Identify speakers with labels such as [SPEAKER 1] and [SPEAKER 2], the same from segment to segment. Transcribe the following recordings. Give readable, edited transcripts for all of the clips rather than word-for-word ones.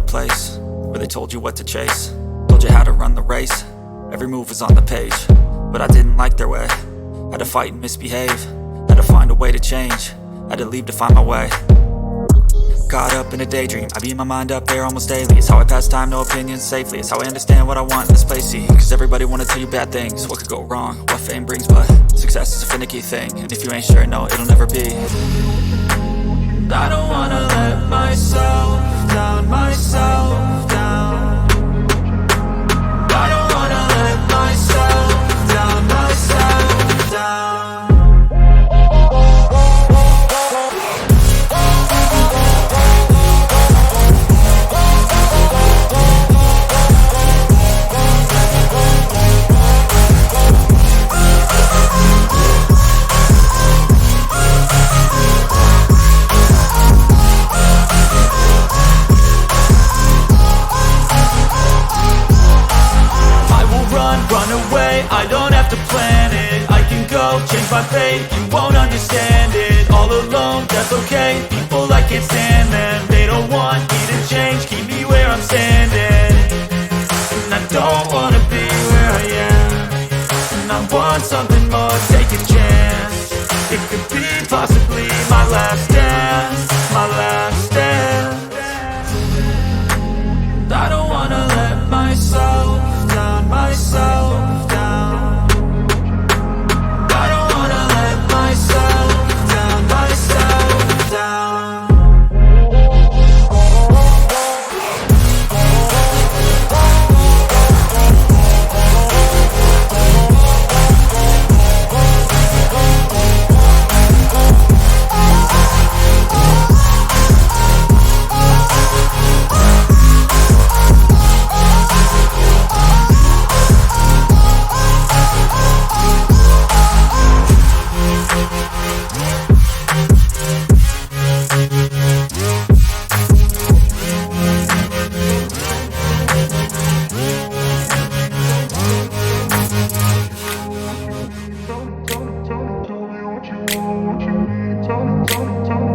[SPEAKER 1] place where they told you what to chase, told you how to run the race. Every move was on the page, but I didn't like their way. Had to fight and misbehave, had to find a way to change, had to leave to find my way. Caught up in a daydream, I beat my mind up there almost daily. It's how I pass time, no opinions safely. It's how I understand what I want in this place, see. Cause everybody wanna tell you bad things, what could go wrong, what fame brings. But success is a finicky thing, and if you ain't sure, no, it'll never be. I don't wanna let myself down, myself down. I don't wanna let myself down, myself down. Run away, I don't have to plan it. I can go, change my fate, you won't understand it. All alone, that's okay, people I can't stand them. They don't want me to change, keep me where I'm standing. And I don't wanna be where I am, and I want something more, take a chance. It could be possibly my last dance, my last dance. I don't wanna let myself down, myself down. I don't wanna let myself down, myself down.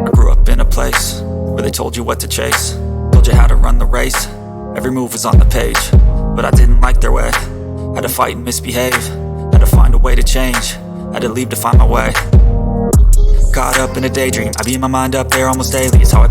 [SPEAKER 1] I grew up in a place where they told you what to chase, told you how to run the race. Every move was on the page, but I didn't like their way. Had to fight and misbehave, had to find a way to change, had to leave to find my way. Caught up in a daydream, I beat my mind up there almost daily. It's how I